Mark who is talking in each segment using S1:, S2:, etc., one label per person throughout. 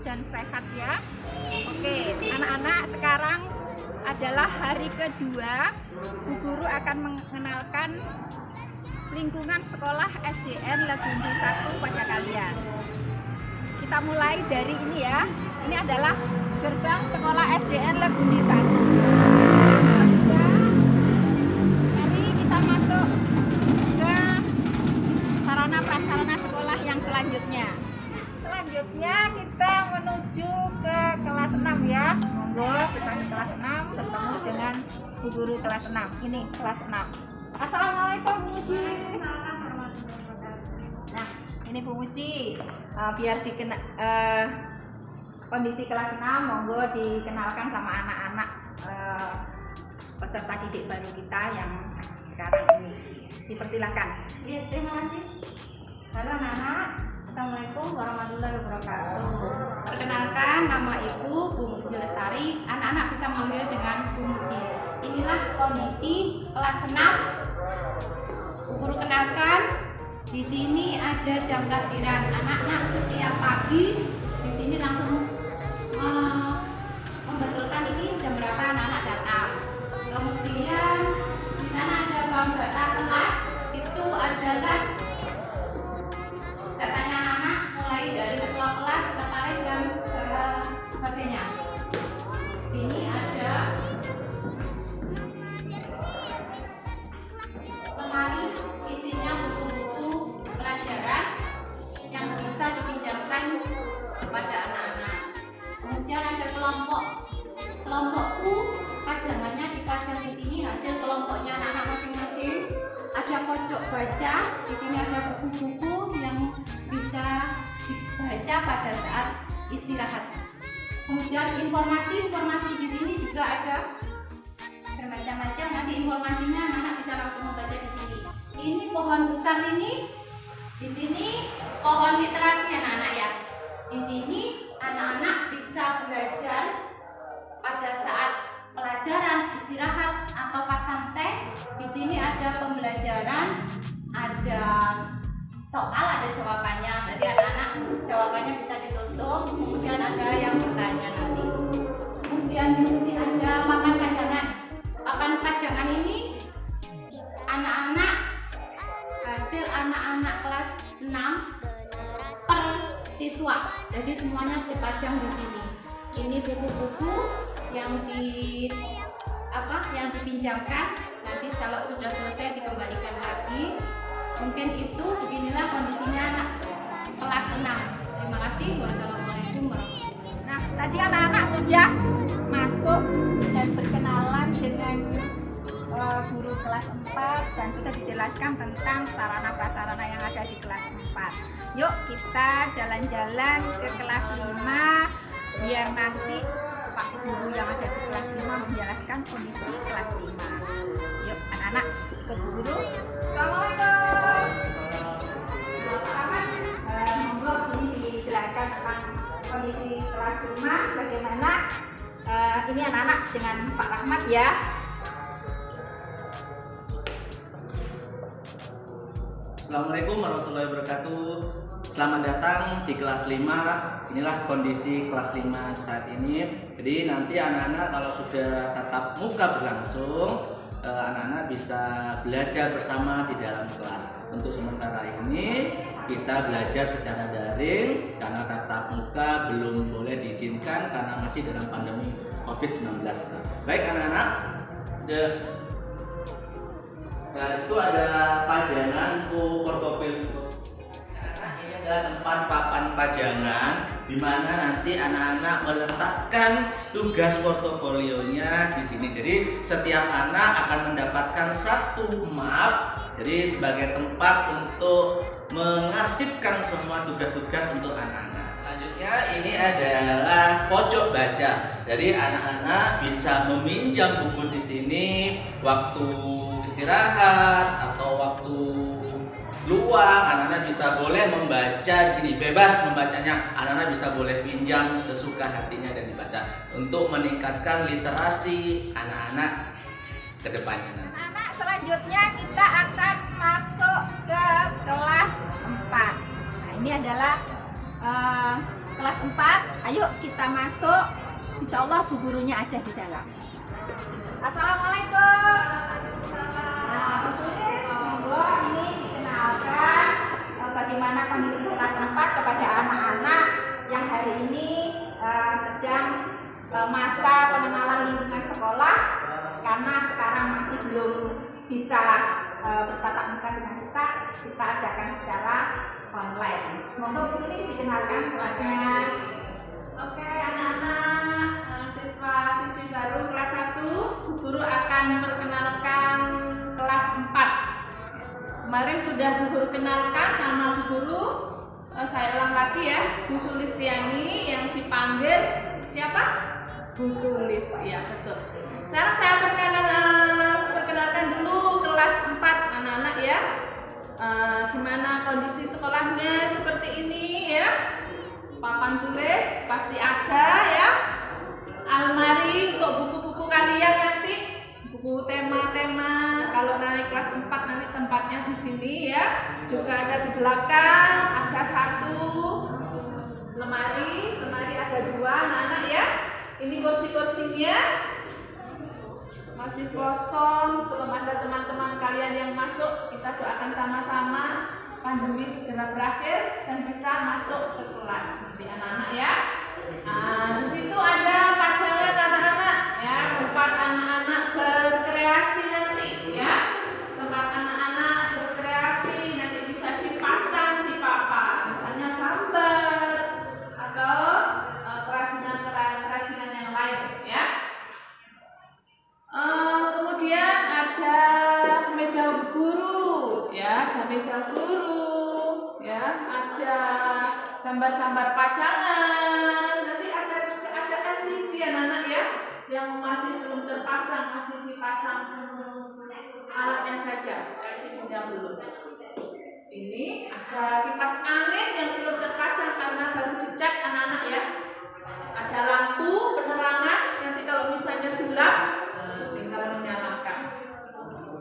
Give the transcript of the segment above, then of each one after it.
S1: dan sehat ya. Oke, anak-anak, sekarang adalah hari kedua. Bu Guru akan mengenalkan lingkungan sekolah SDN Legundi 1 pada kalian. Kita mulai dari ini ya. Ini adalah gerbang sekolah SDN Legundi 1. Mari kita masuk ke sarana prasarana sekolah yang selanjutnya. Selanjutnya kita menuju ke kelas 6 ya. Monggo kita ke kelas 6 bertemu dengan Bu Guru kelas 6. Ini kelas 6. Assalamualaikum Bu Muji. Nah, ini Bu Muji. Biar dikenal kondisi kelas 6, monggo dikenalkan sama anak-anak peserta didik baru kita yang sekarang ini. Dipersilahkan.
S2: Iya, terima kasih. Halo anak-anak, Assalamualaikum warahmatullahi wabarakatuh. Perkenalkan, nama Ibu Bu Muji Lestari. Anak-anak bisa memanggil dengan Bu Muji. Inilah kondisi kelas 6. Bu Guru kenalkan, di sini ada jam takbiran. Anak-anak setiap pagi di sini langsung membetulkan ini jam berapa anak-anak datang. Kemudian di sana ada bata kelas, itu adalah datanya anak-anak mulai dari ketua kelas, sekretaris dan sebagainya. Sini ada lemari isinya buku-buku pelajaran yang bisa dipinjamkan kepada anak-anak. Kemudian ada kelompokku, pajangannya dipajang di sini hasil kelompoknya anak-anak masing-masing. Ada pojok baca, di sini ada buku-buku yang bisa dibaca pada saat istirahat. Kemudian informasi di sini juga ada bermacam-macam. Nanti informasinya anak-anak bisa langsung membaca di sini. Ini pohon besar ini, di sini pohon literasi anak-anak ya. Di sini anak-anak bisa belajar pada saat pelajaran, istirahat atau pas santai. Di sini ada pembelajaran, ada soal, ada jawabannya. Jadi anak-anak jawabannya bisa ditutup. Kemudian ada yang bertanya nanti. Kemudian di sini ada papan pajangan. Papan pajangan ini anak-anak hasil anak-anak kelas 6 per siswa. Jadi semuanya dipajang di sini. Ini buku-buku yang dipinjamkan. Nanti kalau sudah selesai dikembalikan lagi. Mungkin itu, beginilah kondisinya anak kelas 6. Terima kasih. Wassalamualaikum warahmatullahi wabarakatuh.
S1: Nah, tadi anak-anak sudah masuk dan berkenalan dengan guru kelas 4 dan sudah dijelaskan tentang sarana prasarana yang ada di kelas 4. Yuk kita jalan-jalan ke kelas 5 biar nanti Pak Guru yang ada di kelas 5 menjelaskan kondisi kelas 5. Yuk anak-anak ikut guru. Assalamualaikum. Monggo ini dijelaskan tentang kondisi kelas 5 bagaimana. Ini anak-anak dengan Pak Rahmat ya.
S3: Assalamualaikum warahmatullahi wabarakatuh. Selamat datang di kelas 5. Inilah kondisi kelas 5 saat ini. Jadi nanti anak-anak kalau sudah tatap muka berlangsung, anak-anak bisa belajar bersama di dalam kelas. Untuk sementara ini kita belajar secara daring karena tatap muka belum boleh diizinkan karena masih dalam pandemi COVID-19. Baik anak-anak, nah itu ada pajangan ortopedi. Ini adalah tempat papan pajangan di mana nanti anak-anak meletakkan tugas portofolionya di sini. Jadi setiap anak akan mendapatkan satu map. Jadi sebagai tempat untuk mengarsipkan semua tugas-tugas untuk anak-anak. Selanjutnya ini adalah pojok baca. Jadi anak-anak bisa meminjam buku di sini waktu istirahat atau waktu luang. Anak-anak bisa boleh membaca di sini, bebas membacanya. Anak-anak bisa boleh pinjam sesuka hatinya dan dibaca untuk meningkatkan literasi anak-anak ke depannya.
S1: Anak-anak, selanjutnya kita akan masuk ke kelas 4. Nah, ini adalah kelas 4. Ayo kita masuk. Insya Allah bu gurunya ada di dalam. Assalamualaikum. Nah, Bu Sulis, monggo ini dikenalkan bagaimana kondisi kelas 4 kepada anak-anak yang hari ini sedang masa pengenalan lingkungan sekolah, karena sekarang masih belum bisa bertatap muka dengan kita adakan secara online. Monggo Bu Sulis dikenalkan kelasnya.
S2: Oke, anak-anak siswa-siswi baru kelas 1, Bu Guru akan memperkenalkan kelas 4. Kemarin sudah Bu Guru kenalkan nama Bu Guru. Saya ulang lagi ya, Bu Sulistiani, yang dipanggil siapa? Bu Sulis, ya betul. Sekarang saya perkenalkan dulu kelas 4 anak-anak ya. Gimana kondisi sekolahnya seperti ini ya. Papan tulis pasti ada ya. Almari untuk buku-buku kalian nanti, buku tema-tema. Kalau naik kelas 4 nanti tempatnya di sini ya. Juga ada di belakang, ada satu lemari ada 2 anak-anak ya. Ini kursi-kursinya masih kosong, belum ada teman-teman kalian yang masuk. Kita doakan sama-sama pandemi segera berakhir dan bisa masuk ke kelas nanti anak-anak ya. Nah, di situ ada pajangan anak-anak ya, tempat anak-anak berkreasi nanti ya. Tempat anak-anak berkreasi nanti bisa dipasang di papan, misalnya gambar atau kerajinan yang lain ya. Kemudian ada meja guru ya, ada meja guru ya, ada gambar-gambar pajangan. Nanti ada LCD anak-anak ya, yang masih belum terpasang, masih dipasang alatnya saja, LCD-nya belum. Ini ada kipas angin yang belum terpasang karena baru dicat anak-anak ya. Ada lampu penerangan, nanti kalau misalnya gelap tinggal menyalakan.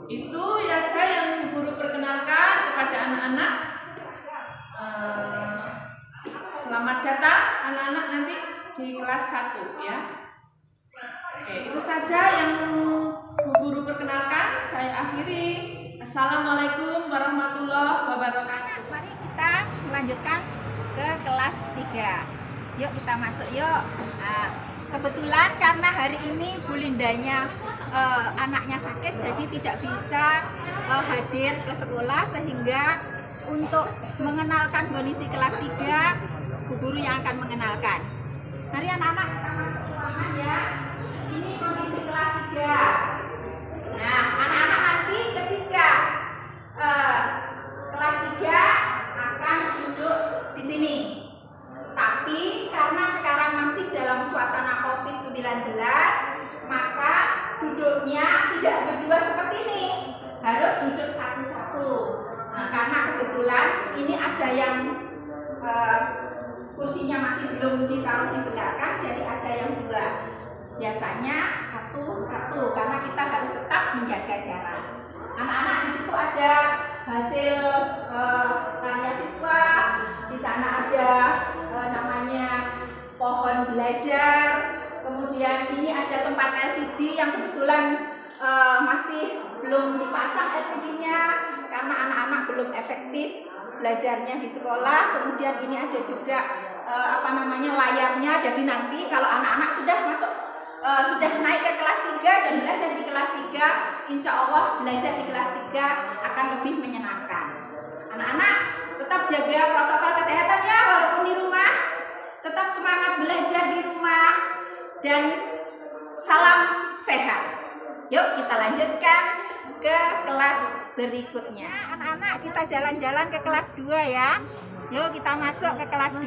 S2: Itu aja yang guru perkenalkan kepada anak-anak. Selamat datang anak-anak nanti di kelas 1 ya. Oke, itu saja yang Bu Guru perkenalkan. Saya akhiri. Assalamualaikum warahmatullahi wabarakatuh.
S1: Mari kita melanjutkan ke kelas 3. Yuk kita masuk yuk. Nah, kebetulan karena hari ini Bu Lindanya anaknya sakit, jadi tidak bisa hadir ke sekolah, sehingga untuk mengenalkan kondisi kelas 3, Bu Guru yang akan mengenalkan. Mari anak-anak kita masuk ruangan ya. Ini kondisi kelas 3. Nah, anak-anak nanti ketika kelas 3 akan duduk di sini. Tapi karena sekarang masih dalam suasana COVID-19, maka duduknya tidak berdua seperti ini, harus duduk satu-satu. Nah, karena kebetulan ini ada yang kursinya masih belum ditaruh di belakang, jadi ada yang 2. Biasanya satu-satu karena kita harus tetap menjaga jarak. Anak-anak di situ ada hasil karya siswa, di sana ada namanya pohon belajar. Kemudian ini ada tempat LCD yang kebetulan masih belum dipasang LCD-nya karena anak-anak belum efektif belajarnya di sekolah. Kemudian ini ada juga layarnya. Jadi nanti kalau anak-anak sudah masuk sudah naik ke kelas 3 dan belajar di kelas 3, insya Allah belajar di kelas 3 akan lebih menyenangkan. Anak-anak tetap jaga protokol kesehatan ya, walaupun di rumah. Tetap semangat belajar di rumah dan salam sehat. Yuk kita lanjutkan ke kelas berikutnya. Anak-anak kita jalan-jalan ke kelas 2 ya. Yuk kita masuk ke kelas 2.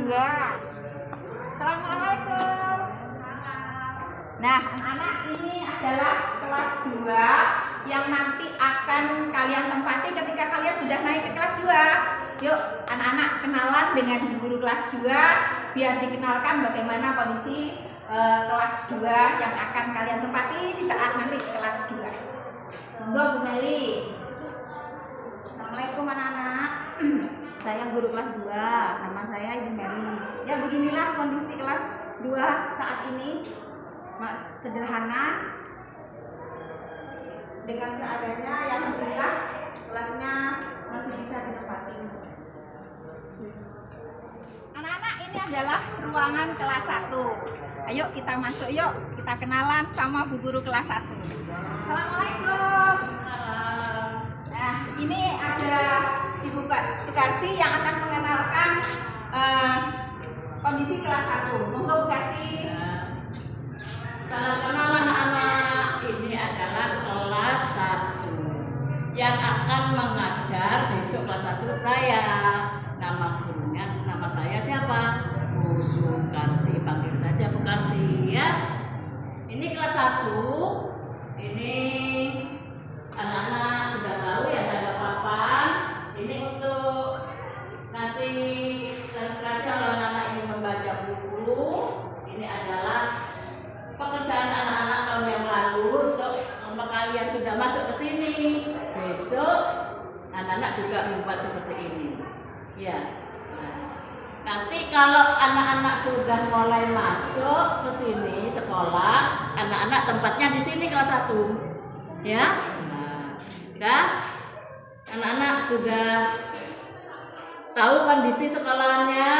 S1: Assalamualaikum. Nah, anak-anak, ini adalah kelas 2 yang nanti akan kalian tempati ketika kalian sudah naik ke kelas 2. Yuk, anak-anak kenalan dengan guru kelas 2 biar dikenalkan bagaimana kondisi kelas 2 yang akan kalian tempati di saat nanti kelas 2. Monggo Bu Meli. Assalamualaikum anak-anak. Saya guru kelas 2, nama saya Ibu Mary. Ya beginilah kondisi kelas 2 saat ini. Sederhana, dengan seadanya, ya alhamdulillah kelasnya masih bisa ditempati. Anak-anak, ini adalah ruangan kelas 1. Ayo kita masuk yuk, kita kenalan sama Bu Guru kelas 1. Assalamualaikum. Nah, ini ada Ibu Sukarsi yang akan mengenalkan kondisi kelas 1. Monggo Bu Karsi.
S4: Salam kenal anak-anak, ini adalah kelas 1 yang akan mengajar besok kelas 1 saya. Nama gurunya, nama saya siapa? Bu Sukarsi, panggil saja Bu Karsi ya. Ini kelas 1. Ini anak-anak sudah tahu ya, ada papan. Ini untuk nanti ilustrasi kalau anak-anak ingin membaca buku. Ini adalah pekerjaan anak-anak tahun yang lalu. Untuk kalian sudah masuk ke sini, besok anak-anak juga membuat seperti ini ya. Nah, nanti kalau anak-anak sudah mulai masuk ke sini sekolah, anak-anak tempatnya di sini kelas 1 ya. Nah, anak-anak sudah tahu kondisi sekolahnya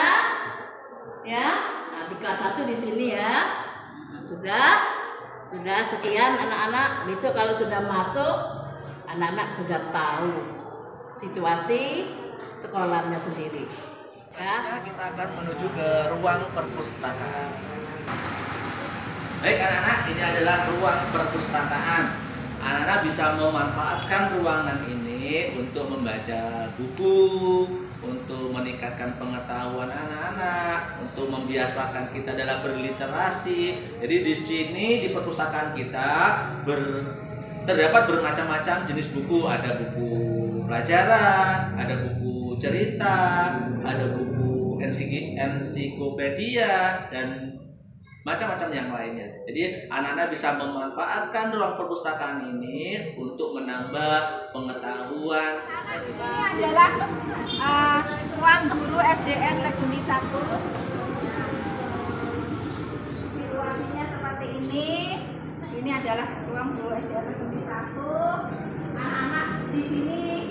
S4: ya. Nah, di kelas 1 di sini ya. Sudah sekian anak-anak. Besok kalau sudah masuk, anak-anak sudah tahu situasi sekolahnya sendiri ya.
S3: Kita akan menuju ke ruang perpustakaan. Baik anak-anak, ini adalah ruang perpustakaan. Anak-anak bisa memanfaatkan ruangan ini untuk membaca buku, untuk meningkatkan pengetahuan anak-anak, untuk membiasakan kita dalam berliterasi. Jadi di sini di perpustakaan kita terdapat bermacam-macam jenis buku. Ada buku pelajaran, ada buku cerita, ada buku ensiklopedia, dan macam-macam yang lainnya. Jadi anak-anak bisa memanfaatkan ruang perpustakaan ini untuk menambah pengetahuan.
S1: Ini adalah ruang guru SDN Leguni 1. Situasinya seperti ini. Ini adalah ruang guru SDN Leguni 1. Anak-anak di sini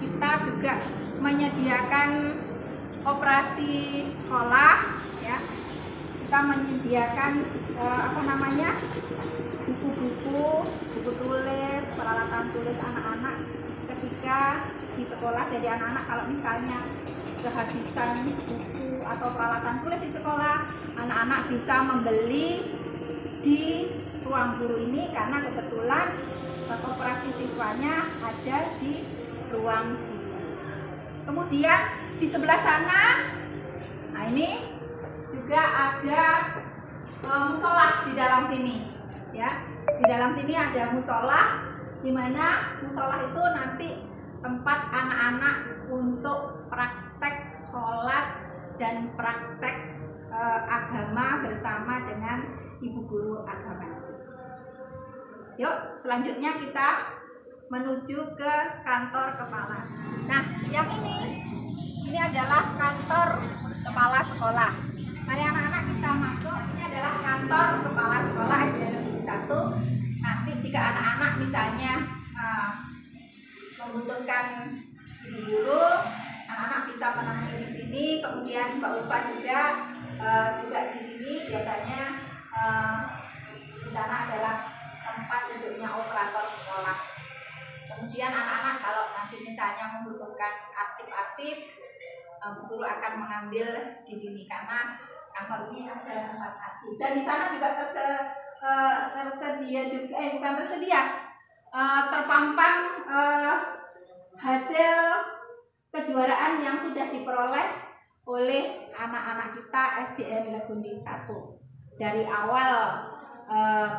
S1: kita juga menyediakan operasi sekolah ya. Kita menyediakan buku tulis, peralatan tulis anak-anak ketika di sekolah. Jadi anak-anak kalau misalnya kehabisan buku atau peralatan tulis di sekolah, anak-anak bisa membeli di ruang guru ini karena kebetulan koperasi siswanya ada di ruang guru. Kemudian di sebelah sana, nah ini juga ada musola di dalam sini ya. Di dalam sini ada musola, di mana musola itu nanti tempat anak-anak untuk praktek sholat dan praktek agama bersama dengan ibu guru agama. Yuk selanjutnya kita menuju ke kantor kepala. Nah yang ini adalah kantor kepala sekolah. Mari anak-anak kita masuk. Ini adalah kantor kepala sekolah SDN Negeri 1. Nanti jika anak-anak misalnya membutuhkan ibu guru, anak-anak bisa menemui di sini. Kemudian Mbak Ulfa juga di sini. Biasanya di sana adalah tempat duduknya operator sekolah. Kemudian anak-anak kalau nanti misalnya membutuhkan arsip-arsip, guru akan mengambil di sini karena kantor ini ada tempat arsip. Dan di sana juga tersedia juga, terpampang hasil kejuaraan yang sudah diperoleh oleh anak-anak kita SDN Leguni 1 dari awal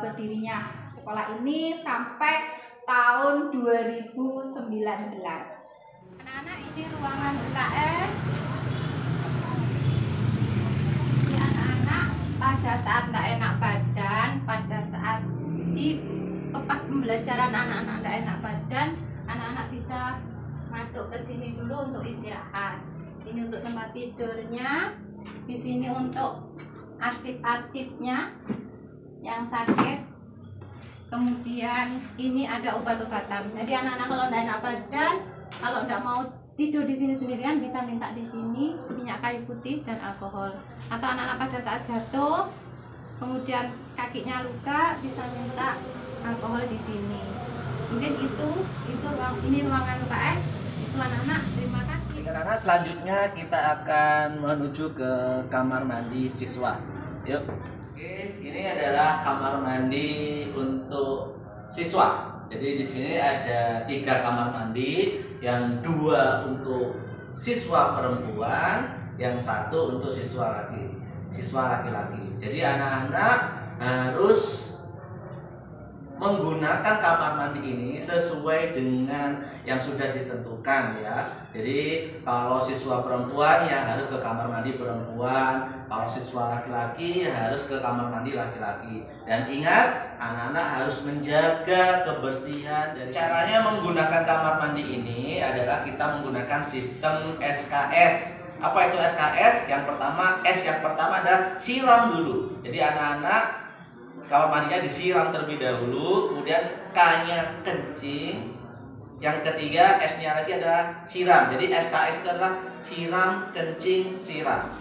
S1: berdirinya sekolah ini sampai tahun 2019.
S2: Anak-anak, ini ruangan UKS. Ini anak-anak pada saat tidak enak badan, pada saat di pas pembelajaran anak-anak tidak enak badan, anak-anak bisa masuk ke sini dulu untuk istirahat. Ini untuk tempat tidurnya. Di sini untuk arsip-arsipnya yang sakit. Kemudian ini ada obat-obatan. Jadi anak-anak kalau tidak enak badan, kalau tidak mau tidur di sini sendirian, bisa minta di sini minyak kayu putih dan alkohol. Atau anak-anak pada saat jatuh, kemudian kakinya luka, bisa minta alkohol di sini. Mungkin ini ruangan UKS. Itu anak-anak. Terima kasih.
S3: Anak-anak, selanjutnya kita akan menuju ke kamar mandi siswa. Yuk. Oke, ini adalah kamar mandi untuk siswa. Jadi di sini ada 3 kamar mandi, yang 2 untuk siswa perempuan, yang 1 untuk siswa laki-laki. Jadi anak-anak harus menggunakan kamar mandi ini sesuai dengan yang sudah ditentukan ya. Jadi kalau siswa perempuan ya harus ke kamar mandi perempuan, kalau siswa laki-laki harus ke kamar mandi laki-laki. Dan ingat, anak-anak harus menjaga kebersihan. Dan caranya menggunakan kamar mandi ini adalah kita menggunakan sistem SKS. Apa itu SKS? Yang pertama adalah siram dulu. Jadi anak-anak kamar mandinya disiram terlebih dahulu, kemudian K-nya kencing. Yang ketiga S-nya lagi adalah siram. Jadi SKS itu adalah siram, kencing, siram.